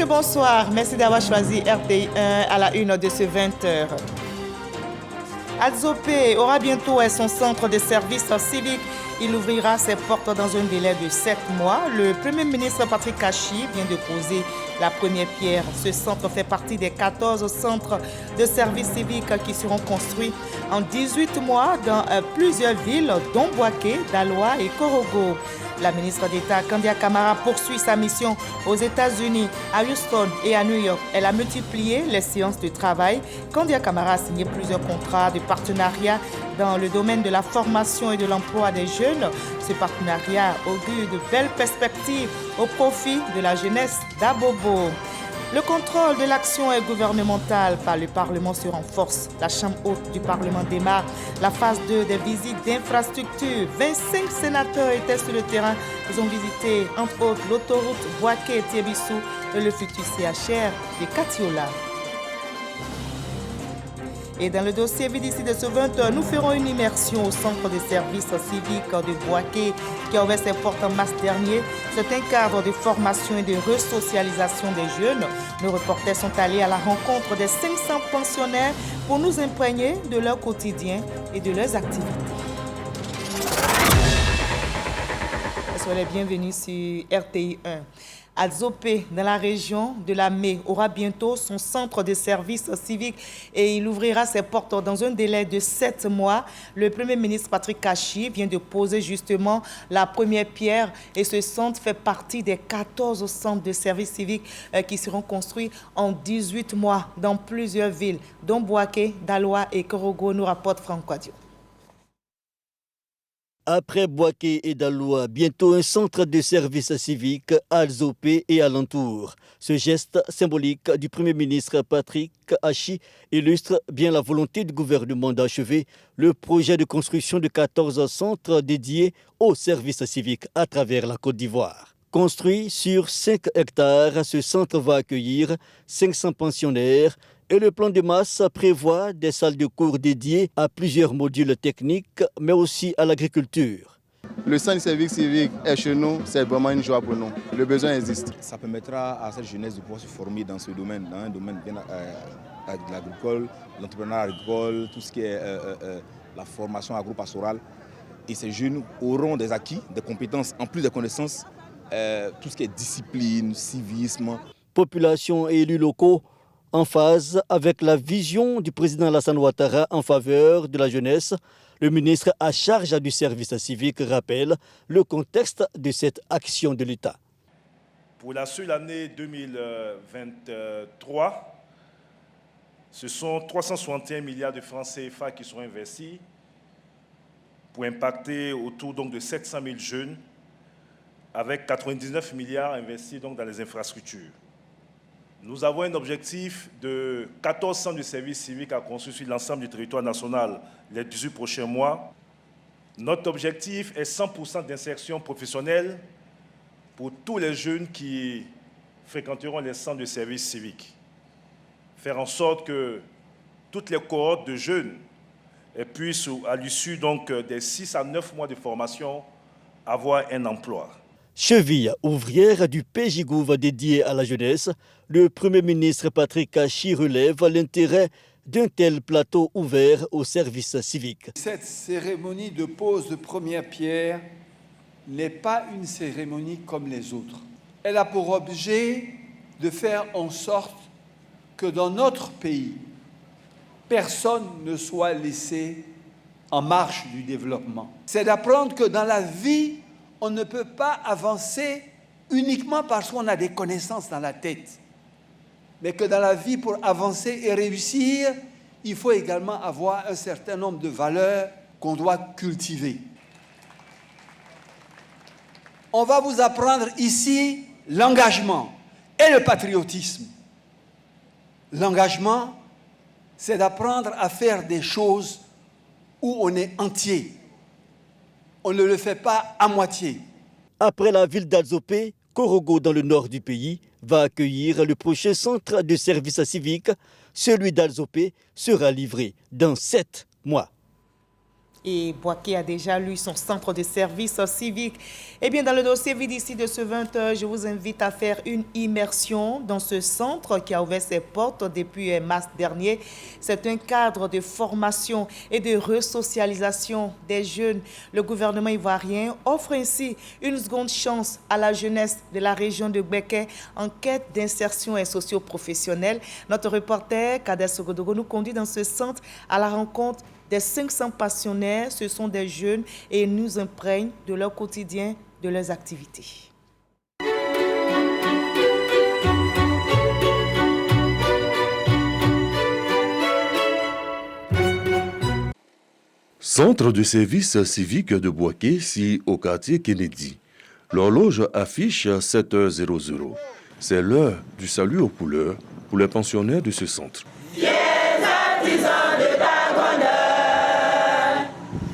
messieurs, bonsoir. Merci d'avoir choisi RTI 1 à la une de ce 20h. Adzopé aura bientôt son centre de service civique. Il ouvrira ses portes dans un délai de 7 mois. Le Premier ministre Patrick Kachi vient de poser la première pierre. Ce centre fait partie des 14 centres de service civique qui seront construits en 18 mois dans plusieurs villes, dont Bouaké, Daloa et Korogo. La ministre d'État Kandia Camara poursuit sa mission aux États-Unis, à Houston et à New York. Elle a multiplié les séances de travail. Kandia Camara a signé plusieurs contrats de partenariat dans le domaine de la formation et de l'emploi des jeunes. Ce partenariat augure de belles perspectives au profit de la jeunesse d'Abobo. Le contrôle de l'action gouvernementale par le Parlement se renforce. La Chambre haute du Parlement démarre la phase 2 des visites d'infrastructures. 25 sénateurs étaient sur le terrain. Ils ont visité, entre autres, l'autoroute Bouaké-Tiebissou et le futur CHR de Katiola. Et dans le dossier VDC de ce 20h, nous ferons une immersion au centre de services civiques de Bouaké qui a ouvert ses portes en mars dernier. C'est un cadre de formation et de resocialisation des jeunes. Nos reporters sont allés à la rencontre des 500 pensionnaires pour nous imprégner de leur quotidien et de leurs activités. Soyez les bienvenus sur RTI 1. Adzopé, dans la région de la Mé, aura bientôt son centre de service civique et il ouvrira ses portes dans un délai de 7 mois. Le Premier ministre Patrick Kachi vient de poser justement la première pierre et ce centre fait partie des 14 centres de service civique qui seront construits en 18 mois dans plusieurs villes, dont Bouaké, Daloa et Korogo, nous rapporte Franck Quadio. Après Bouaké et Daloa, bientôt un centre de service civique à Adzopé et alentour. Ce geste symbolique du Premier ministre Patrick Kachi illustre bien la volonté du gouvernement d'achever le projet de construction de 14 centres dédiés au service civique à travers la Côte d'Ivoire. Construit sur 5 hectares, ce centre va accueillir 500 pensionnaires et le plan de masse prévoit des salles de cours dédiées à plusieurs modules techniques, mais aussi à l'agriculture. Le centre de service civique est chez nous, c'est vraiment une joie pour nous. Le besoin existe. Ça permettra à cette jeunesse de pouvoir se former dans ce domaine, dans un domaine bien agricole, l'entrepreneuriat agricole, tout ce qui est la formation agro-pastorale. Et ces jeunes auront des acquis, des compétences, en plus des connaissances, tout ce qui est discipline, civisme. Population et élus locaux en phase avec la vision du président Alassane Ouattara en faveur de la jeunesse. Le ministre à charge du service civique rappelle le contexte de cette action de l'État. Pour la seule année 2023, ce sont 361 milliards de francs CFA qui seront investis pour impacter autour donc, de 700 000 jeunes, avec 99 milliards investis donc, dans les infrastructures. Nous avons un objectif de 14 centres de services civiques à construire sur l'ensemble du territoire national les 18 prochains mois. Notre objectif est 100% d'insertion professionnelle pour tous les jeunes qui fréquenteront les centres de services civiques. Faire en sorte que toutes les cohortes de jeunes puissent, à l'issue donc des 6 à 9 mois de formation, avoir un emploi. Cheville ouvrière du PJGouv dédié à la jeunesse, le Premier ministre Patrick Kachi relève l'intérêt d'un tel plateau ouvert au service civique. Cette cérémonie de pose de première pierre n'est pas une cérémonie comme les autres. Elle a pour objet de faire en sorte que dans notre pays, personne ne soit laissé en marge du développement. C'est d'apprendre que dans la vie, on ne peut pas avancer uniquement parce qu'on a des connaissances dans la tête. Mais que dans la vie, pour avancer et réussir, il faut également avoir un certain nombre de valeurs qu'on doit cultiver. On va vous apprendre ici l'engagement et le patriotisme. L'engagement, c'est d'apprendre à faire des choses où on est entier. On ne le fait pas à moitié. Après la ville d'Adzopé, Korogo, dans le nord du pays, va accueillir le prochain centre de service civique. Celui d'Adzopé sera livré dans 7 mois. Et Boaké a déjà lu son centre de service civique. Eh bien, dans le dossier vide ici de ce 20h, je vous invite à faire une immersion dans ce centre qui a ouvert ses portes depuis mars dernier. C'est un cadre de formation et de resocialisation des jeunes. Le gouvernement ivoirien offre ainsi une seconde chance à la jeunesse de la région de Gbeke en quête d'insertion socio-professionnelle. Notre reporter Kader Sogodogo nous conduit dans ce centre à la rencontre des 500 passionnaires. Ce sont des jeunes et ils nous imprègnent de leur quotidien, de leurs activités. Centre de service civique de Boaké, ici au quartier Kennedy. L'horloge affiche 7h00. C'est l'heure du salut aux couleurs pour les pensionnaires de ce centre.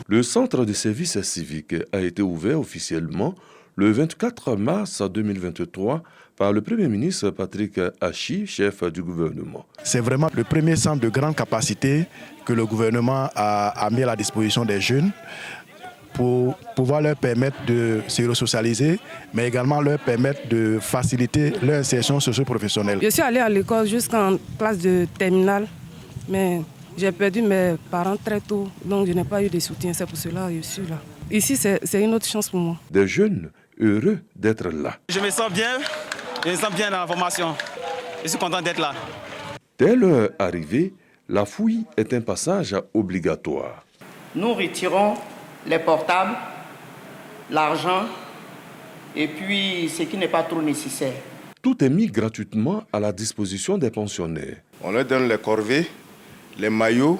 Le centre de service civique a été ouvert officiellement le 24 mars 2023 par le Premier ministre Patrick Achi, chef du gouvernement. C'est vraiment le premier centre de grande capacité que le gouvernement a mis à la disposition des jeunes pour pouvoir leur permettre de se resocialiser, mais également leur permettre de faciliter leur insertion socio-professionnelle. Je suis allée à l'école jusqu'en classe de terminale, mais j'ai perdu mes parents très tôt, donc je n'ai pas eu de soutien, c'est pour cela que je suis là. Ici, c'est une autre chance pour moi. Des jeunes heureux d'être là. Je me sens bien dans la formation. Je suis content d'être là. Dès leur arrivée, la fouille est un passage obligatoire. Nous retirons les portables, l'argent et puis ce qui n'est pas trop nécessaire. Tout est mis gratuitement à la disposition des pensionnaires. On leur donne les corvées, les maillots,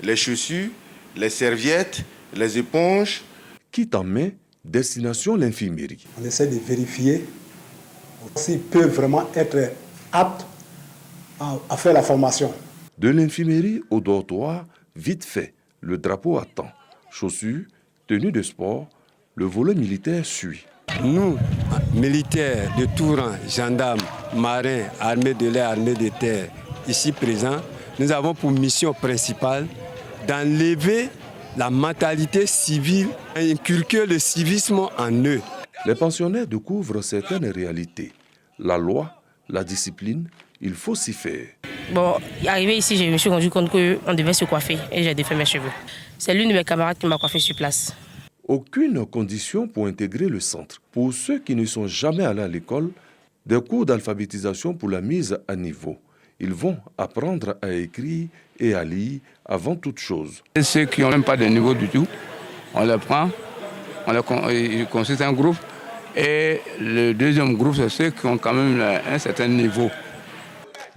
les chaussures, les serviettes, les éponges. Kit en main, destination l'infirmerie. On essaie de vérifier s'ils peuvent vraiment être aptes à faire la formation. De l'infirmerie au dortoir, vite fait, le drapeau attend. Chaussures, tenue de sport, le volet militaire suit. Nous, militaires de tout rang, gendarmes, marins, armées de l'air, armées de terre, ici présents, nous avons pour mission principale d'enlever la mentalité civile et inculquer le civisme en eux. Les pensionnaires découvrent certaines réalités. La loi, la discipline, il faut s'y faire. Bon, arrivé ici, je me suis rendu compte qu'on devait se coiffer et j'ai défait mes cheveux. C'est l'une de mes camarades qui m'a coiffé sur place. Aucune condition pour intégrer le centre. Pour ceux qui ne sont jamais allés à l'école, des cours d'alphabétisation pour la mise à niveau. Ils vont apprendre à écrire et à lire avant toute chose. Et ceux qui n'ont même pas de niveau du tout, on les prend, ils constituent un groupe. Et le deuxième groupe, c'est ceux qui ont quand même un certain niveau.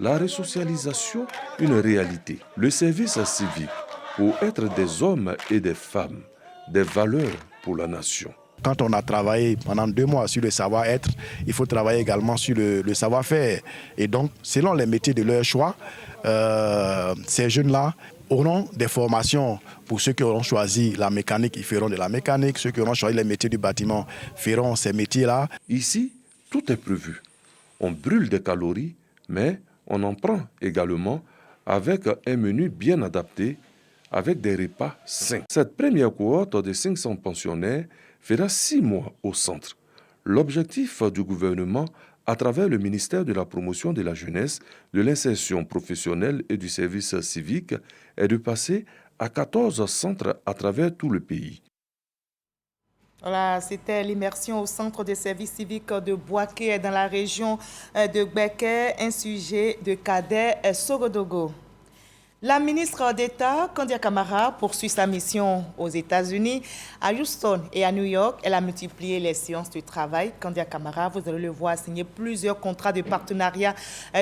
La resocialisation, une réalité. Le service civique, pour être des hommes et des femmes, des valeurs pour la nation. Quand on a travaillé pendant 2 mois sur le savoir-être, il faut travailler également sur le savoir-faire. Et donc, selon les métiers de leur choix, ces jeunes-là auront des formations. Pour ceux qui auront choisi la mécanique, ils feront de la mécanique. Ceux qui auront choisi les métiers du bâtiment feront ces métiers-là. Ici, tout est prévu. On brûle des calories, mais on en prend également avec un menu bien adapté, avec des repas sains. Cette première cohorte de 500 pensionnaires fera 6 mois au centre. L'objectif du gouvernement, à travers le ministère de la Promotion de la Jeunesse, de l'Insertion professionnelle et du service civique, est de passer à 14 centres à travers tout le pays. Voilà, c'était l'immersion au centre de service civique de Boaké dans la région de Gbeke, un sujet de Kader Sogodogo. La ministre d'État, Kandia Camara, poursuit sa mission aux États-Unis. À Houston et à New York, elle a multiplié les séances de travail. Kandia Camara, vous allez le voir, signer plusieurs contrats de partenariat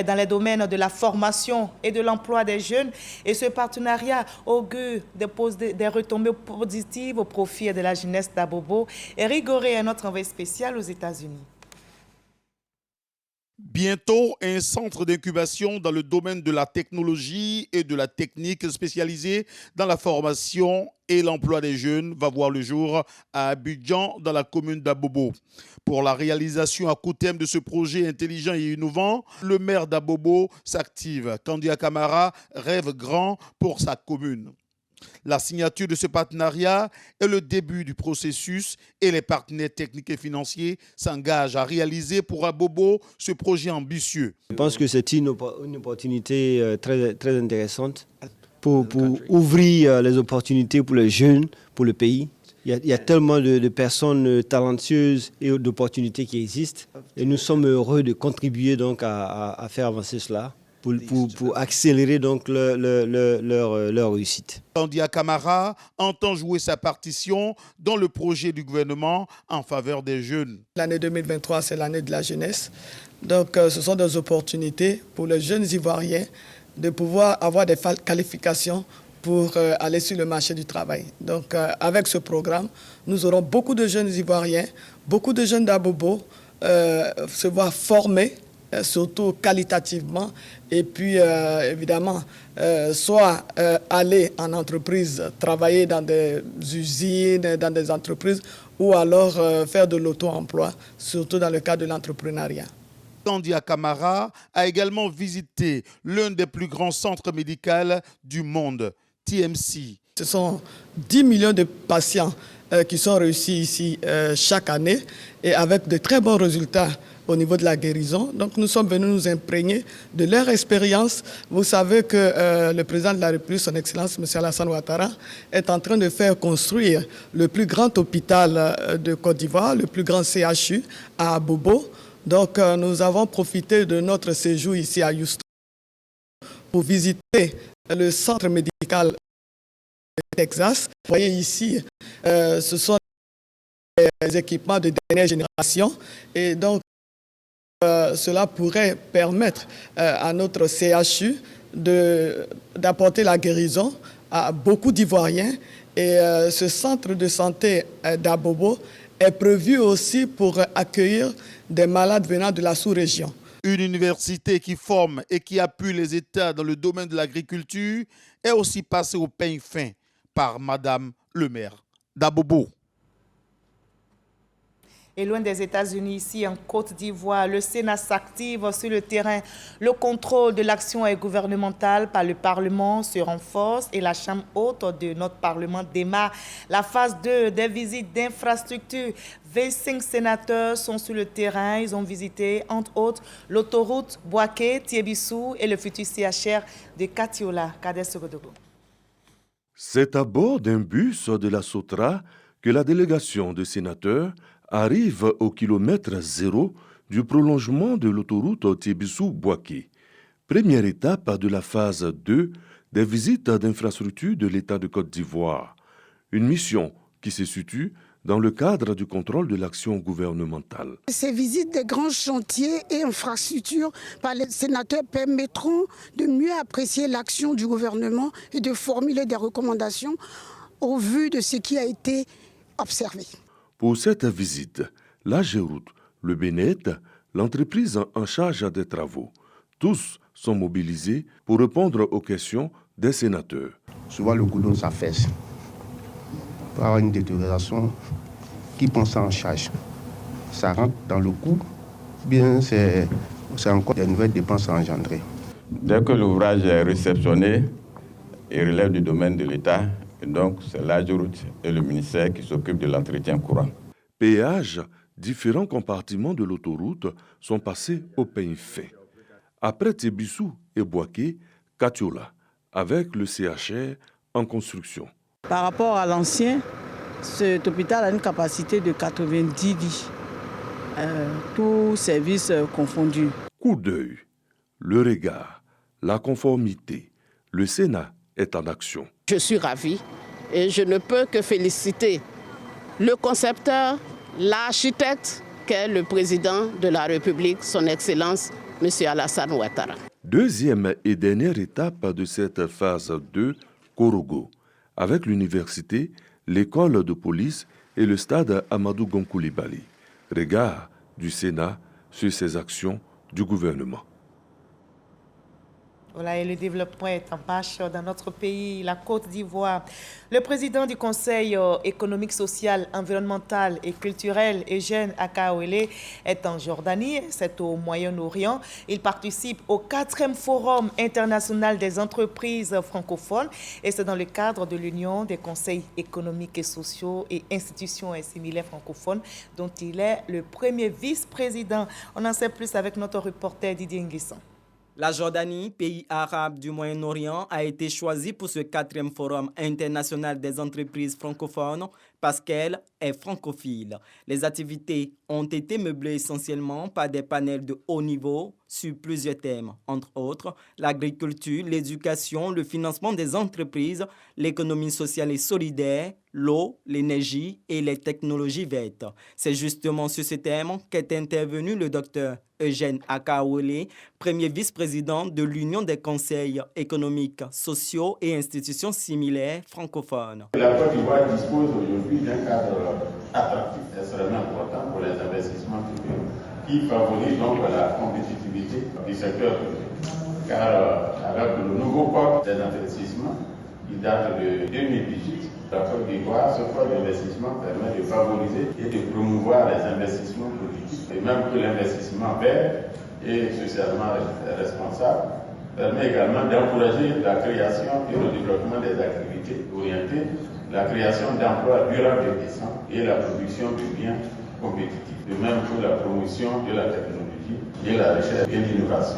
dans les domaines de la formation et de l'emploi des jeunes. Et ce partenariat augure des retombées positives au profit de la jeunesse d'Abobo. Et Rigoré est notre envoyé spécial aux États-Unis. Bientôt, un centre d'incubation dans le domaine de la technologie et de la technique spécialisée dans la formation et l'emploi des jeunes va voir le jour à Abidjan, dans la commune d'Abobo. Pour la réalisation à court terme de ce projet intelligent et innovant, le maire d'Abobo s'active. Kandia Camara rêve grand pour sa commune. La signature de ce partenariat est le début du processus et les partenaires techniques et financiers s'engagent à réaliser pour Abobo ce projet ambitieux. Je pense que c'est une opportunité très, très intéressante pour ouvrir les opportunités pour les jeunes, pour le pays. Il y a tellement de personnes talentueuses et d'opportunités qui existent. Et nous sommes heureux de contribuer donc à faire avancer cela pour accélérer donc leur réussite. Kandia Camara entend jouer sa partition dans le projet du gouvernement en faveur des jeunes. L'année 2023, c'est l'année de la jeunesse. Donc, ce sont des opportunités pour les jeunes Ivoiriens de pouvoir avoir des qualifications pour aller sur le marché du travail. Donc, avec ce programme, nous aurons beaucoup de jeunes Ivoiriens, beaucoup de jeunes d'Abobo se voir formés, surtout qualitativement, et puis évidemment, soit aller en entreprise, travailler dans des usines, dans des entreprises, ou alors faire de l'auto-emploi, surtout dans le cadre de l'entrepreneuriat. Kandia Camara a également visité l'un des plus grands centres médicaux du monde, TMC. Ce sont 10 millions de patients qui sont réussis ici chaque année et avec de très bons résultats au niveau de la guérison. Donc nous sommes venus nous imprégner de leur expérience. Vous savez que le président de la République, son Excellence, M. Alassane Ouattara, est en train de faire construire le plus grand hôpital de Côte d'Ivoire, le plus grand CHU à Abobo. Donc nous avons profité de notre séjour ici à Houston pour visiter le centre médical de Texas. Vous voyez ici, ce sont des équipements de dernière génération et donc cela pourrait permettre à notre CHU d'apporter la guérison à beaucoup d'Ivoiriens. Et ce centre de santé d'Abobo est prévu aussi pour accueillir des malades venant de la sous-région. Une université qui forme et qui appuie les États dans le domaine de l'agriculture est aussi passée au peigne fin par Madame le maire d'Abobo. Et loin des États-Unis, ici en Côte d'Ivoire, le Sénat s'active sur le terrain. Le contrôle de l'action gouvernementale par le Parlement se renforce et la Chambre haute de notre Parlement démarre la phase 2 des visites d'infrastructures. 25 sénateurs sont sur le terrain. Ils ont visité, entre autres, l'autoroute Bouaké-Tiébissou et le futur CHR de Katiola. C'est à bord d'un bus de la Sotra que la délégation de sénateurs arrive au kilomètre zéro du prolongement de l'autoroute Tiébissou-Bouaké. Première étape de la phase 2 des visites d'infrastructures de l'État de Côte d'Ivoire. Une mission qui se situe dans le cadre du contrôle de l'action gouvernementale. Ces visites des grands chantiers et infrastructures par les sénateurs permettront de mieux apprécier l'action du gouvernement et de formuler des recommandations au vu de ce qui a été observé. Pour cette visite, la Géroute, le Bénet, l'entreprise en charge des travaux, tous sont mobilisés pour répondre aux questions des sénateurs. Souvent le goudron s'affaisse pour avoir une détérioration. Qui prend ça en charge? Ça rentre dans le coût, bien c'est encore des nouvelles dépenses à engendrer. Dès que l'ouvrage est réceptionné, il relève du domaine de l'État. Et donc, c'est la Géroute et le ministère qui s'occupent de l'entretien courant. Péage, différents compartiments de l'autoroute sont passés au peigne fin. Après Tiébissou et Bouaké, Katiola, avec le CHR en construction. Par rapport à l'ancien, cet hôpital a une capacité de 90 lits, tous services confondus. Coup d'œil, le regard, la conformité, le Sénat est en action. Je suis ravie et je ne peux que féliciter le concepteur, l'architecte qu'est le président de la République, son Excellence, M. Alassane Ouattara. Deuxième et dernière étape de cette phase 2, Korogo, avec l'université, l'école de police et le stade Amadou Gon Coulibaly. Regard du Sénat sur ces actions du gouvernement. Voilà, et le développement est en marche dans notre pays, la Côte d'Ivoire. Le président du Conseil économique, social, environnemental et culturel, Eugène Akaouele, est en Jordanie, c'est au Moyen-Orient. Il participe au 4e Forum international des entreprises francophones et c'est dans le cadre de l'Union des conseils économiques et sociaux et institutions similaires francophones dont il est le premier vice-président. On en sait plus avec notre reporter Didier Nguisson. La Jordanie, pays arabe du Moyen-Orient, a été choisie pour ce 4e Forum international des entreprises francophones parce qu'elle est francophile. Les activités ont été meublées essentiellement par des panels de haut niveau sur plusieurs thèmes, entre autres l'agriculture, l'éducation, le financement des entreprises, l'économie sociale et solidaire, l'eau, l'énergie et les technologies vertes. C'est justement sur ce thème qu'est intervenu le docteur Eugène Akaouele, premier vice-président de l'Union des conseils économiques, sociaux et institutions similaires francophones. La Côte d'Ivoire dispose aujourd'hui d'un cadre attractif extrêmement important pour les investissements privés qui favorise donc la compétitivité du secteur privé. Car avec le nouveau code des investissements, il date de 2018, la Côte d'Ivoire, ce code d'investissement permet de favoriser et de promouvoir les investissements productifs. Et même que l'investissement vert et socialement responsable permet également d'encourager la création et le développement des activités orientées, la création d'emplois durables et décents et la production de biens compétitifs. De même que la promotion de la technologie et la recherche et l'innovation.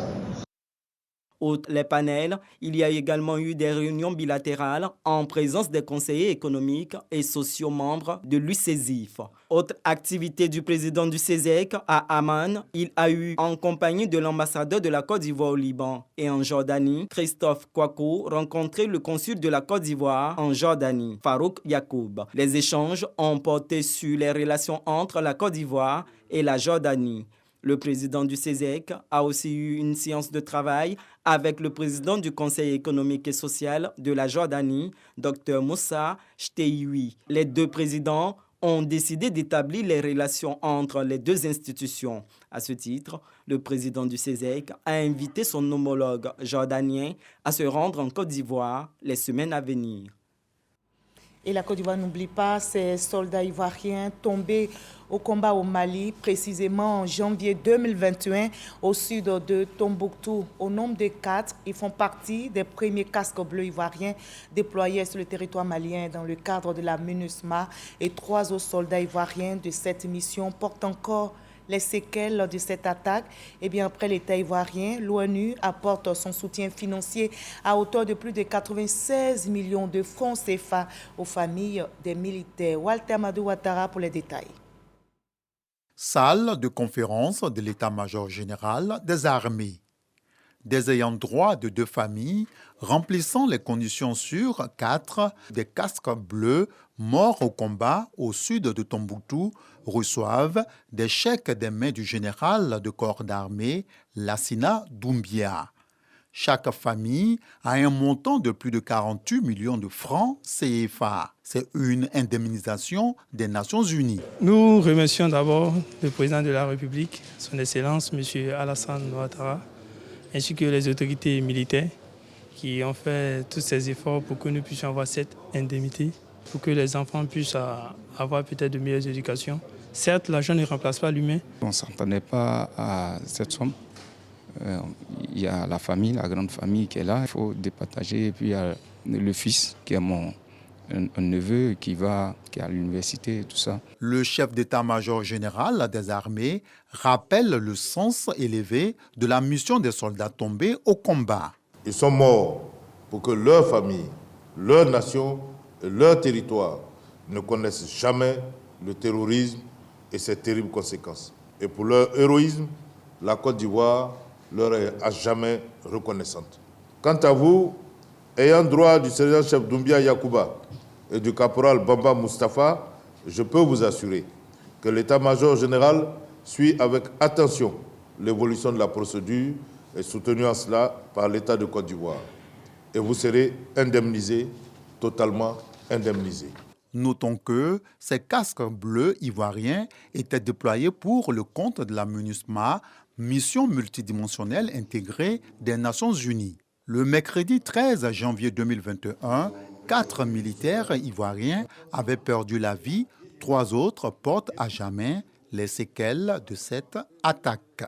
Outre les panels, il y a également eu des réunions bilatérales en présence des conseillers économiques et sociaux membres de l'UCESIF. Autre activité du président du CESEC à Amman, il a eu en compagnie de l'ambassadeur de la Côte d'Ivoire au Liban et en Jordanie, Christophe Kouakou, rencontré le consul de la Côte d'Ivoire en Jordanie, Farouk Yacoub. Les échanges ont porté sur les relations entre la Côte d'Ivoire et la Jordanie. Le président du CESEC a aussi eu une séance de travail avec le président du Conseil économique et social de la Jordanie, Dr Moussa Chteiwi. Les deux présidents ont décidé d'établir les relations entre les deux institutions. À ce titre, le président du CESEC a invité son homologue jordanien à se rendre en Côte d'Ivoire les semaines à venir. Et la Côte d'Ivoire n'oublie pas ces soldats ivoiriens tombés au combat au Mali, précisément en janvier 2021, au sud de Tombouctou. Au nombre de 4, ils font partie des premiers casques bleus ivoiriens déployés sur le territoire malien dans le cadre de la MINUSMA. Et 3 autres soldats ivoiriens de cette mission portent encore les séquelles de cette attaque. Et bien après l'État ivoirien, l'ONU apporte son soutien financier à hauteur de plus de 96 millions de francs CFA aux familles des militaires. Walter Madou Ouattara pour les détails. Salle de conférence de l'état-major général des armées. Des ayants droit de 2 familles remplissant les conditions sur 4 des casques bleus morts au combat au sud de Tombouctou reçoivent des chèques des mains du général de corps d'armée Lassina Doumbia. Chaque famille a un montant de plus de 48 millions de francs CFA. C'est une indemnisation des Nations Unies. Nous remercions d'abord le président de la République, son Excellence, M. Alassane Ouattara, ainsi que les autorités militaires qui ont fait tous ces efforts pour que nous puissions avoir cette indemnité, pour que les enfants puissent avoir peut-être de meilleures éducations. Certes, l'argent ne remplace pas l'humain. On ne s'attendait pas à cette somme. Il y a la famille, la grande famille qui est là, il faut départager. Et puis il y a le fils qui est un neveu qui est à l'université et tout ça. Le chef d'état-major général des armées rappelle le sens élevé de la mission des soldats tombés au combat. Ils sont morts pour que leur famille, leur nation et leur territoire ne connaissent jamais le terrorisme et ses terribles conséquences. Et pour leur héroïsme, la Côte d'Ivoire leur est à jamais reconnaissante. Quant à vous, ayant droit du sergent-chef Doumbia Yacouba et du caporal Bamba Moustapha, je peux vous assurer que l'état-major général suit avec attention l'évolution de la procédure et soutenu en cela par l'État de Côte d'Ivoire. Et vous serez indemnisés, totalement indemnisés. Notons que ces casques bleus ivoiriens étaient déployés pour le compte de la MINUSMA, mission multidimensionnelle intégrée des Nations Unies. Le mercredi 13 janvier 2021, 4 militaires ivoiriens avaient perdu la vie. 3 autres portent à jamais les séquelles de cette attaque.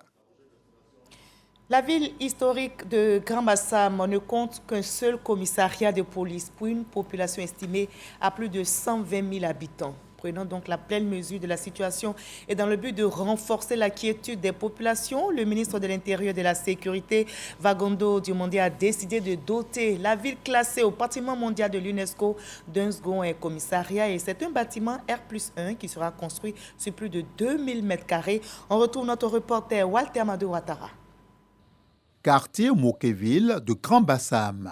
La ville historique de Grand Bassam ne compte qu'un seul commissariat de police pour une population estimée à plus de 120 000 habitants. Prenant donc la pleine mesure de la situation et dans le but de renforcer la quiétude des populations, le ministre de l'Intérieur et de la Sécurité, Vagondo Diomandé, a décidé de doter la ville classée au patrimoine mondial de l'UNESCO d'un second commissariat. Et c'est un bâtiment R+1 qui sera construit sur plus de 2000 m². On retrouve notre reporter Walter Amadou Ouattara. Quartier Mokéville de Grand Bassam.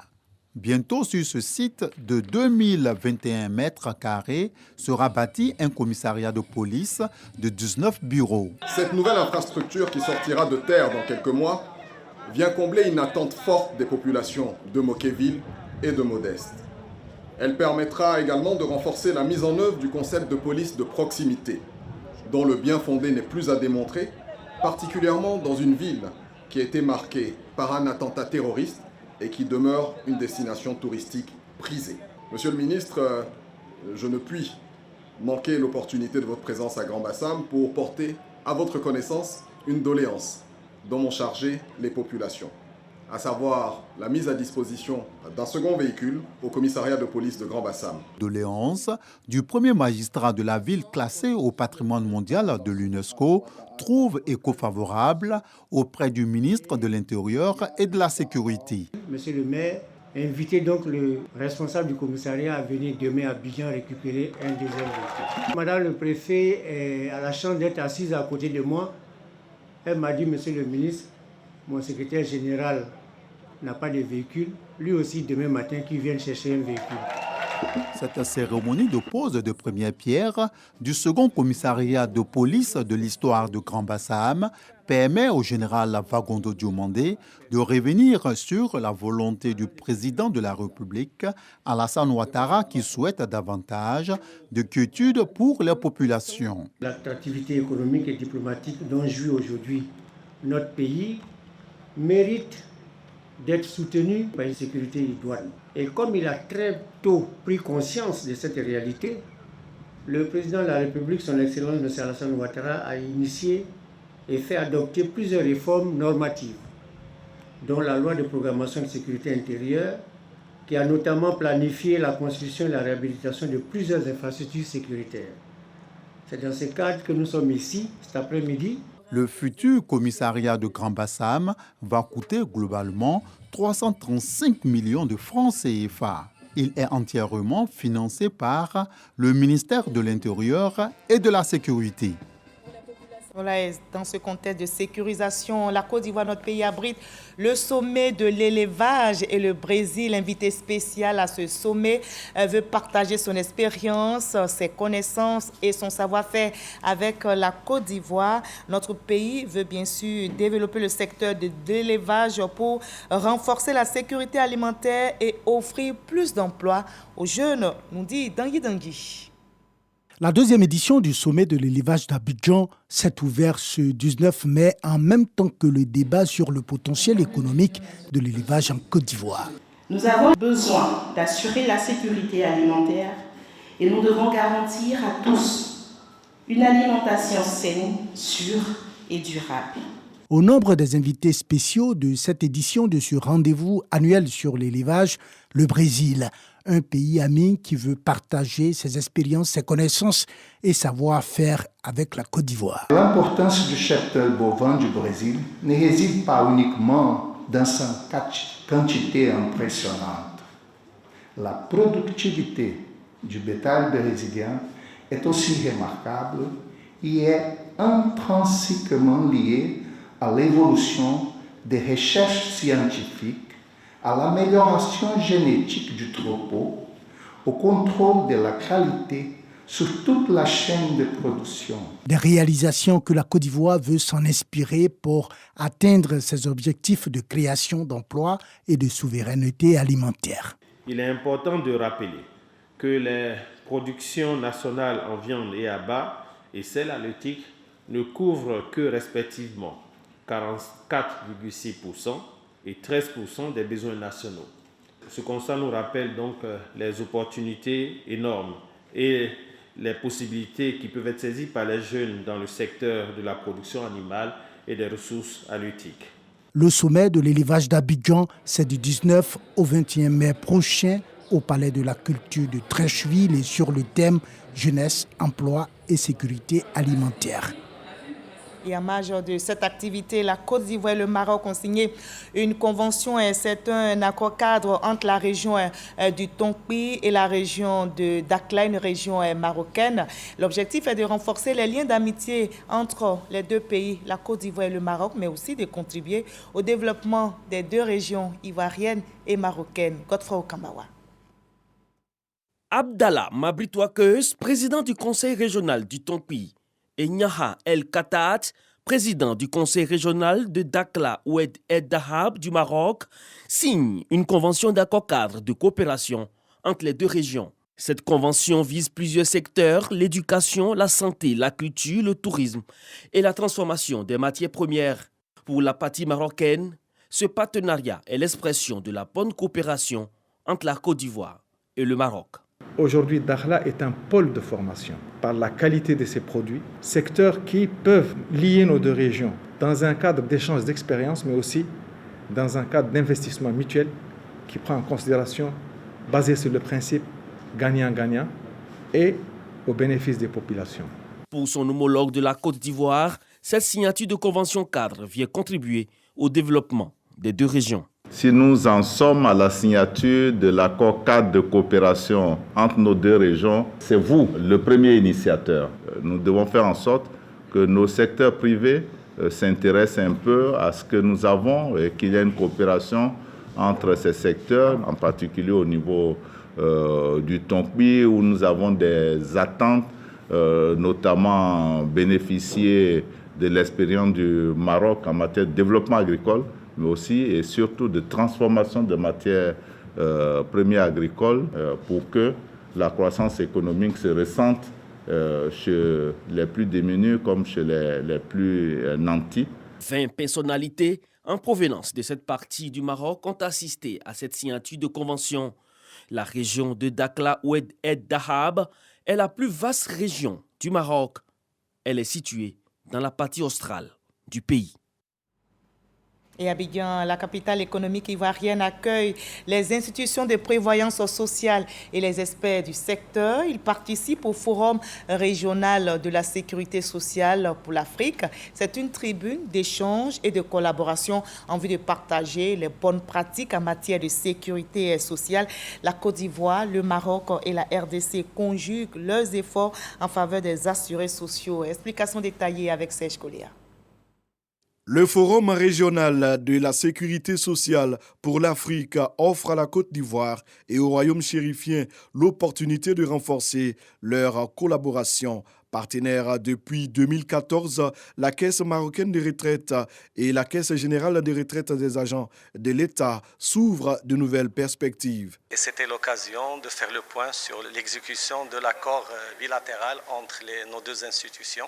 Bientôt sur ce site de 2021 m² sera bâti un commissariat de police de 19 bureaux. Cette nouvelle infrastructure qui sortira de terre dans quelques mois vient combler une attente forte des populations de Mokéville et de Modeste. Elle permettra également de renforcer la mise en œuvre du concept de police de proximité, dont le bien fondé n'est plus à démontrer, particulièrement dans une ville qui a été marquée par un attentat terroriste et qui demeure une destination touristique prisée. Monsieur le ministre, je ne puis manquer l'opportunité de votre présence à Grand Bassam pour porter à votre connaissance une doléance dont m'ont chargé les populations, à savoir la mise à disposition d'un second véhicule au commissariat de police de Grand Bassam. Doléance du premier magistrat de la ville classée au patrimoine mondial de l'UNESCO trouve écho favorable auprès du ministre de l'Intérieur et de la Sécurité. Monsieur le maire, invitez donc le responsable du commissariat à venir demain à Abidjan récupérer un deuxième véhicule. Madame le préfet a la chance d'être assise à côté de moi. Elle m'a dit, monsieur le ministre, mon secrétaire général n'a pas de véhicule. Lui aussi, demain matin, qu'il vienne chercher un véhicule. Cette cérémonie de pose de première pierre du second commissariat de police de l'histoire de Grand Bassam permet au général Vagondo Diomandé de revenir sur la volonté du président de la République, Alassane Ouattara, qui souhaite davantage de quiétude pour les populations. L'attractivité économique et diplomatique dont jouit aujourd'hui notre pays mérite d'être soutenu par une sécurité idoine. Et comme il a très tôt pris conscience de cette réalité, le président de la République, son Excellence M. Alassane Ouattara, a initié et fait adopter plusieurs réformes normatives, dont la loi de programmation de sécurité intérieure, qui a notamment planifié la construction et la réhabilitation de plusieurs infrastructures sécuritaires. C'est dans ce cadre que nous sommes ici, cet après-midi. Le futur commissariat de Grand Bassam va coûter globalement 335 millions de francs CFA. Il est entièrement financé par le ministère de l'Intérieur et de la Sécurité. Voilà, et dans ce contexte de sécurisation, la Côte d'Ivoire, notre pays, abrite le sommet de l'élevage et le Brésil, invité spécial à ce sommet, veut partager son expérience, ses connaissances et son savoir-faire avec la Côte d'Ivoire. Notre pays veut bien sûr développer le secteur de l'élevage pour renforcer la sécurité alimentaire et offrir plus d'emplois aux jeunes, nous dit Dangui Dangui. La deuxième édition du sommet de l'élevage d'Abidjan s'est ouverte ce 19 mai en même temps que le débat sur le potentiel économique de l'élevage en Côte d'Ivoire. Nous avons besoin d'assurer la sécurité alimentaire et nous devons garantir à tous une alimentation saine, sûre et durable. Au nombre des invités spéciaux de cette édition de ce rendez-vous annuel sur l'élevage, le Brésil, un pays ami qui veut partager ses expériences, ses connaissances et savoir-faire avec la Côte d'Ivoire. L'importance du secteur bovin du Brésil ne réside pas uniquement dans sa quantité impressionnante. La productivité du bétail brésilien est aussi remarquable et est intrinsèquement liée à l'évolution des recherches scientifiques, à l'amélioration génétique du troupeau, au contrôle de la qualité sur toute la chaîne de production. Des réalisations que la Côte d'Ivoire veut s'en inspirer pour atteindre ses objectifs de création d'emplois et de souveraineté alimentaire. Il est important de rappeler que les productions nationales en viande et abats et celles halieutiques ne couvrent que respectivement 44,6% et 13% des besoins nationaux. Ce constat nous rappelle donc les opportunités énormes et les possibilités qui peuvent être saisies par les jeunes dans le secteur de la production animale et des ressources halieutiques. Le sommet de l'élevage d'Abidjan, c'est du 19 au 21 mai prochain au Palais de la Culture de Treichville et sur le thème jeunesse, emploi et sécurité alimentaire. Et en marge de cette activité, la Côte d'Ivoire et le Maroc ont signé une convention. C'est un accord cadre entre la région du Tonkpi et la région de Dakhla, une région marocaine. L'objectif est de renforcer les liens d'amitié entre les deux pays, la Côte d'Ivoire et le Maroc, mais aussi de contribuer au développement des deux régions ivoiriennes et marocaines. Godfrey Okambawa. Abdallah Mabritouakeus, président du conseil régional du Tonkpi, et Nyaha El Katat, président du conseil régional de Dakhla Oued El Dahab du Maroc, signent une convention d'accord cadre de coopération entre les deux régions. Cette convention vise plusieurs secteurs, l'éducation, la santé, la culture, le tourisme et la transformation des matières premières. Pour la partie marocaine, ce partenariat est l'expression de la bonne coopération entre la Côte d'Ivoire et le Maroc. Aujourd'hui, Dakhla est un pôle de formation par la qualité de ses produits, secteurs qui peuvent lier nos deux régions dans un cadre d'échange d'expériences, mais aussi dans un cadre d'investissement mutuel qui prend en considération, basé sur le principe gagnant-gagnant et au bénéfice des populations. Pour son homologue de la Côte d'Ivoire, cette signature de convention cadre vient contribuer au développement des deux régions. Si nous en sommes à la signature de l'accord cadre de coopération entre nos deux régions, c'est vous le premier initiateur. Nous devons faire en sorte que nos secteurs privés s'intéressent un peu à ce que nous avons et qu'il y ait une coopération entre ces secteurs, en particulier au niveau du Tonkpi, où nous avons des attentes, notamment bénéficier de l'expérience du Maroc en matière de développement agricole, mais aussi et surtout de transformation de matières premières agricoles pour que la croissance économique se ressente chez les plus démunis comme chez les plus nantis. 20 personnalités en provenance de cette partie du Maroc ont assisté à cette signature de convention. La région de Dakhla Oued El Dahab est la plus vaste région du Maroc. Elle est située dans la partie australe du pays. Et Abidjan, la capitale économique ivoirienne, accueille les institutions de prévoyance sociale et les experts du secteur. Ils participent au Forum régional de la sécurité sociale pour l'Afrique. C'est une tribune d'échange et de collaboration en vue de partager les bonnes pratiques en matière de sécurité sociale. La Côte d'Ivoire, le Maroc et la RDC conjuguent leurs efforts en faveur des assurés sociaux. Explication détaillée avec Serge Collier. Le Forum régional de la sécurité sociale pour l'Afrique offre à la Côte d'Ivoire et au Royaume chérifien l'opportunité de renforcer leur collaboration. Partenaires depuis 2014, la Caisse marocaine de retraite et la Caisse générale de retraite des agents de l'État s'ouvrent de nouvelles perspectives. C'était l'occasion de faire le point sur l'exécution de l'accord bilatéral entre nos deux institutions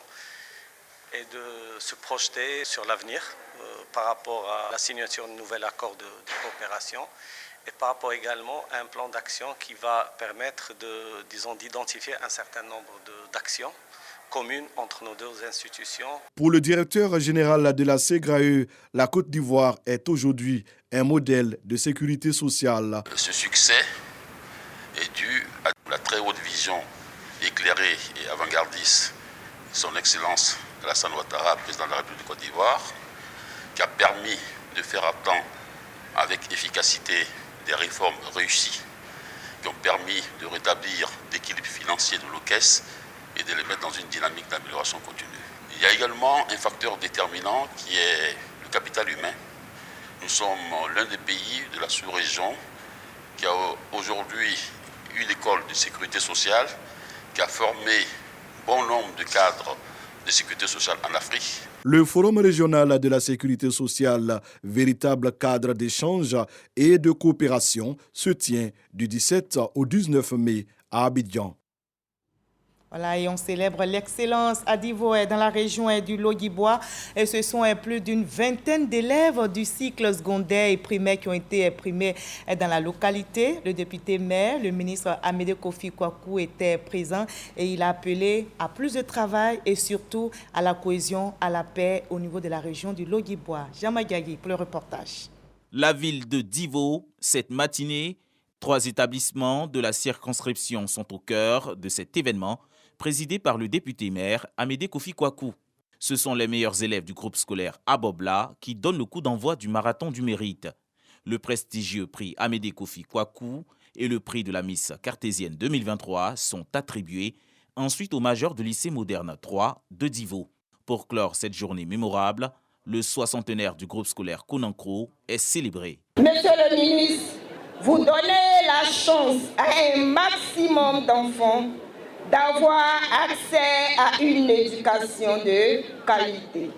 et de se projeter sur l'avenir par rapport à la signature d'un nouvel accord de coopération et par rapport également à un plan d'action qui va permettre d'identifier un certain nombre d'actions communes entre nos deux institutions. Pour le directeur général de la SEGRAE, la Côte d'Ivoire est aujourd'hui un modèle de sécurité sociale. Ce succès est dû à la très haute vision éclairée et avant-gardiste de son Excellence Alassane Ouattara, président de la République de Côte d'Ivoire, qui a permis de faire attendre avec efficacité des réformes réussies, qui ont permis de rétablir l'équilibre financier de nos caisses et de les mettre dans une dynamique d'amélioration continue. Il y a également un facteur déterminant qui est le capital humain. Nous sommes l'un des pays de la sous-région qui a aujourd'hui une école de sécurité sociale, qui a formé bon nombre de cadres de sécurité sociale en Afrique. Le Forum régional de la sécurité sociale, véritable cadre d'échange et de coopération, se tient du 17 au 19 mai à Abidjan. Voilà, et on célèbre l'excellence à Divo dans la région du Logibwa. Et ce sont plus d'une vingtaine d'élèves du cycle secondaire et primaire qui ont été primés dans la localité. Le député maire, le ministre Amédée Kofi Kwaku était présent et il a appelé à plus de travail et surtout à la cohésion, à la paix au niveau de la région du Logibwa. Jamagagi pour le reportage. La ville de Divo, cette matinée, 3 établissements de la circonscription sont au cœur de cet événement, présidé par le député maire Amédée Kofi Kwaku. Ce sont les meilleurs élèves du groupe scolaire Abobla qui donnent le coup d'envoi du marathon du mérite. Le prestigieux prix Amédée Kofi Kwaku et le prix de la Miss Cartésienne 2023 sont attribués ensuite au major de lycée moderne 3 de Divo. Pour clore cette journée mémorable, le 60aire du groupe scolaire Konankro est célébré. Monsieur le ministre, vous donnez la chance à un maximum d'enfants d'avoir accès à une éducation de qualité.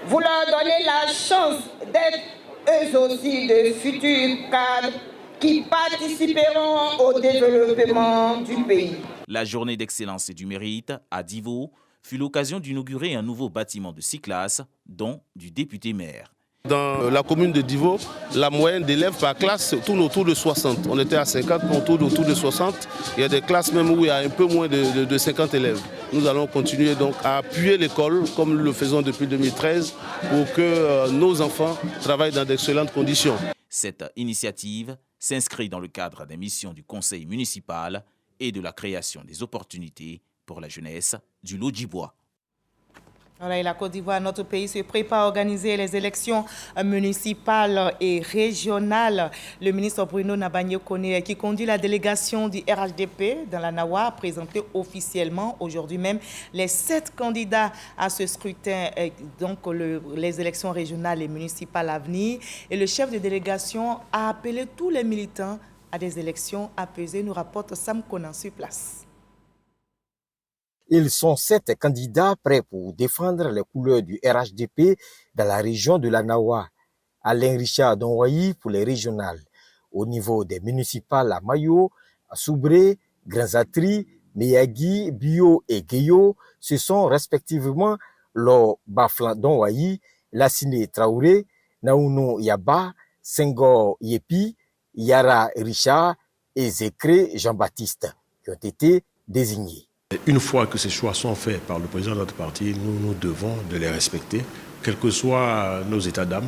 Vous leur donnez la chance d'être eux aussi de futurs cadres qui participeront au développement du pays. La journée d'excellence et du mérite à Divo fut l'occasion d'inaugurer un nouveau bâtiment de 6 classes, dont du député maire. Dans la commune de Divo, la moyenne d'élèves par classe tourne autour de 60. On était à 50, on tourne autour de 60. Il y a des classes même où il y a un peu moins de 50 élèves. Nous allons continuer donc à appuyer l'école, comme nous le faisons depuis 2013, pour que nos enfants travaillent dans d'excellentes conditions. Cette initiative s'inscrit dans le cadre des missions du conseil municipal et de la création des opportunités pour la jeunesse du Logibwa. Voilà, et la Côte d'Ivoire, notre pays, se prépare à organiser les élections municipales et régionales. Le ministre Bruno Nabagné-Koné, qui conduit la délégation du RHDP dans la Nawa, a présenté officiellement aujourd'hui même les 7 candidats à ce scrutin, donc les élections régionales et municipales à venir. Et le chef de délégation a appelé tous les militants à des élections apaisées, nous rapporte Sam Konan sur place. Ils sont 7 candidats prêts pour défendre les couleurs du RHDP dans la région de la Nawa. Alain Richard Donwayi pour les régionales. Au niveau des municipales à Mayo, à Soubré, Granzatri, Meyagi, Bio et Gueyo, ce sont respectivement Lo Baflan Donwayi, Lassine Traoré, Naouno Yaba, Senghor Yepi, Yara Richard et Zékré Jean-Baptiste qui ont été désignés. Une fois que ces choix sont faits par le président de notre parti, nous devons de les respecter, quels que soient nos états d'âme,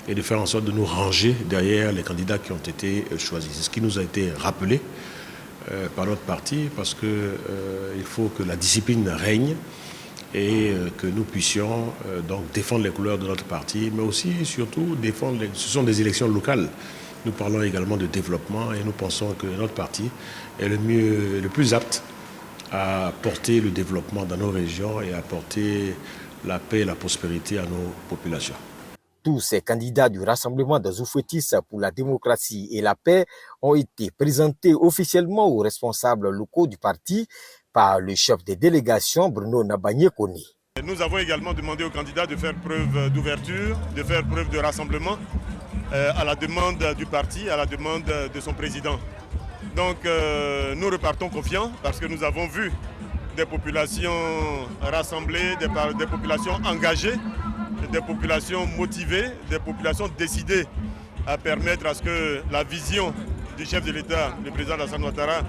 et de faire en sorte de nous ranger derrière les candidats qui ont été choisis. C'est ce qui nous a été rappelé par notre parti, parce qu'il faut que la discipline règne et que nous puissions donc défendre les couleurs de notre parti, mais aussi, surtout, défendre. Ce sont des élections locales. Nous parlons également de développement et nous pensons que notre parti est le plus apte à porter le développement dans nos régions et à porter la paix et la prospérité à nos populations. Tous ces candidats du Rassemblement des Oufouettis pour la démocratie et la paix ont été présentés officiellement aux responsables locaux du parti par le chef des délégations Bruno Nabagné-Koné. Nous avons également demandé aux candidats de faire preuve d'ouverture, de faire preuve de rassemblement à la demande du parti, à la demande de son président. Donc nous repartons confiants parce que nous avons vu des populations rassemblées, des populations engagées, des populations motivées, des populations décidées à permettre à ce que la vision du chef de l'État, le président Alassane Ouattara,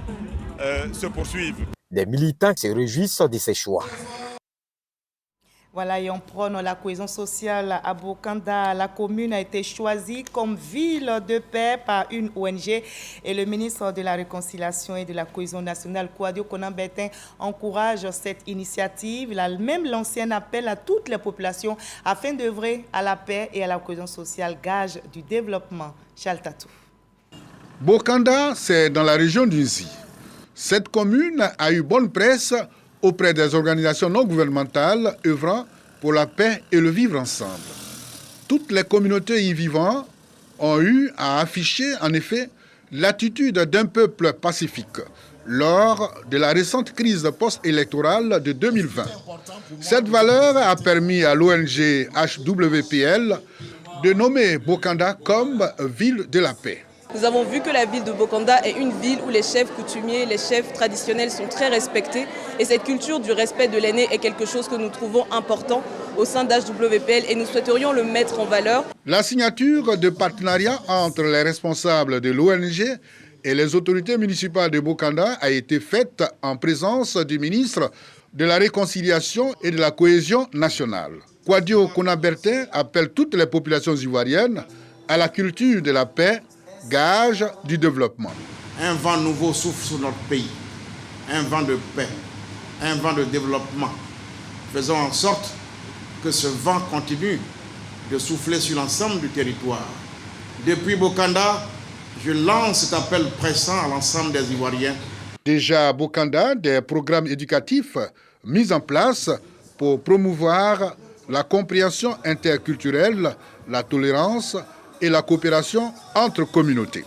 se poursuive. Des militants se réjouissent de ces choix. Voilà, et on prône la cohésion sociale à Bokanda. La commune a été choisie comme ville de paix par une ONG et le ministre de la Réconciliation et de la Cohésion nationale, Kouadio Konan-Bertin, encourage cette initiative. Il a même lancé un appel à toutes les populations afin d'œuvrer à la paix et à la cohésion sociale, gage du développement. Chaltatou. Bokanda, c'est dans la région d'Unzi. Cette commune a eu bonne presse auprès des organisations non gouvernementales œuvrant pour la paix et le vivre ensemble. Toutes les communautés y vivant ont eu à afficher en effet l'attitude d'un peuple pacifique lors de la récente crise post-électorale de 2020. Cette valeur a permis à l'ONG HWPL de nommer Bokanda comme ville de la paix. Nous avons vu que la ville de Bokanda est une ville où les chefs coutumiers, les chefs traditionnels sont très respectés. Et cette culture du respect de l'aîné est quelque chose que nous trouvons important au sein d'HWPL et nous souhaiterions le mettre en valeur. La signature de partenariat entre les responsables de l'ONG et les autorités municipales de Bokanda a été faite en présence du ministre de la Réconciliation et de la Cohésion nationale. Kwadio Konabertin appelle toutes les populations ivoiriennes à la culture de la paix, gage du développement. Un vent nouveau souffle sur notre pays, un vent de paix, un vent de développement. Faisons en sorte que ce vent continue de souffler sur l'ensemble du territoire. Depuis Bokanda, je lance cet appel pressant à l'ensemble des Ivoiriens. Déjà à Bokanda, des programmes éducatifs mis en place pour promouvoir la compréhension interculturelle, la tolérance et la coopération entre communautés.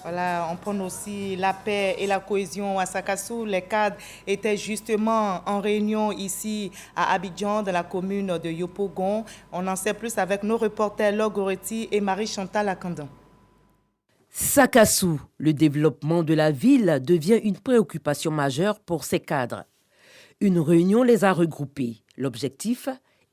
Voilà, on prend aussi la paix et la cohésion à Sakassou. Les cadres étaient justement en réunion ici à Abidjan, dans la commune de Yopougon. On en sait plus avec nos reporters Logoretti et Marie-Chantal Akandan. Sakassou, le développement de la ville devient une préoccupation majeure pour ces cadres. Une réunion les a regroupés. L'objectif,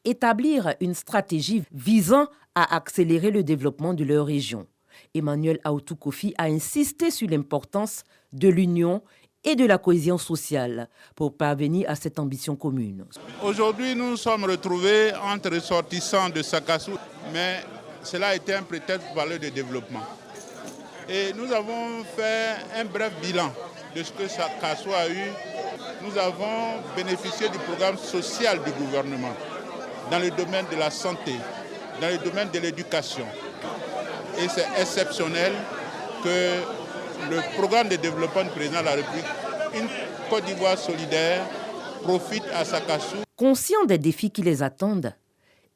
établir une stratégie visant à accélérer le développement de leur région. Emmanuel Aoutou Kofi a insisté sur l'importance de l'union et de la cohésion sociale pour parvenir à cette ambition commune. Aujourd'hui, nous nous sommes retrouvés entre ressortissants de Sakassou, mais cela a été un prétexte pour parler de développement. Et nous avons fait un bref bilan de ce que Sakassou a eu. Nous avons bénéficié du programme social du gouvernement dans le domaine de la santé, dans le domaine de l'éducation. Et c'est exceptionnel que le programme de développement du président de la République, une Côte d'Ivoire solidaire, profite à Sakassou. Conscient des défis qui les attendent,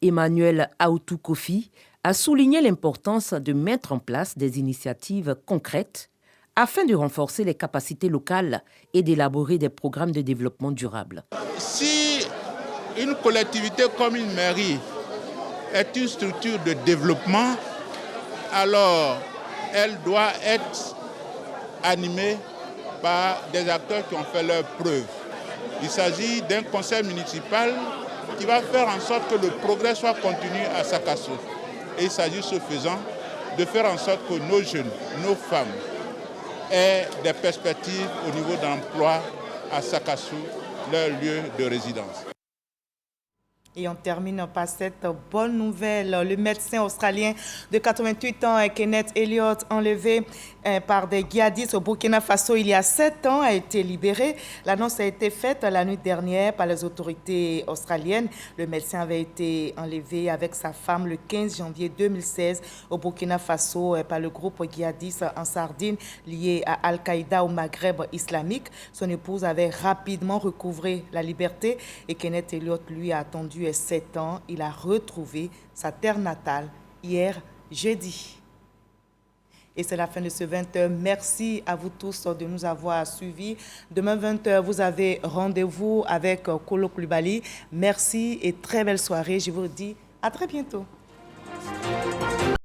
Emmanuel Aoutou Kofi a souligné l'importance de mettre en place des initiatives concrètes afin de renforcer les capacités locales et d'élaborer des programmes de développement durable. Si une collectivité comme une mairie est une structure de développement, alors elle doit être animée par des acteurs qui ont fait leurs preuves. Il s'agit d'un conseil municipal qui va faire en sorte que le progrès soit continu à Sakassou. Et il s'agit, ce faisant, de faire en sorte que nos jeunes, nos femmes, aient des perspectives au niveau d'emploi à Sakassou, leur lieu de résidence. Et on termine par cette bonne nouvelle. Le médecin australien de 88 ans, Kenneth Elliott, enlevé par des djihadistes au Burkina Faso il y a 7 ans, a été libéré. L'annonce a été faite la nuit dernière par les autorités australiennes. Le médecin avait été enlevé avec sa femme le 15 janvier 2016 au Burkina Faso par le groupe djihadiste en Sardine lié à Al-Qaïda au Maghreb islamique. Son épouse avait rapidement recouvré la liberté et Kenneth Elliott, lui, a attendu 7 ans. Il a retrouvé sa terre natale hier jeudi. Et c'est la fin de ce 20h. Merci à vous tous de nous avoir suivis. Demain 20h, vous avez rendez-vous avec Kolo Koulibaly. Merci et très belle soirée. Je vous dis à très bientôt.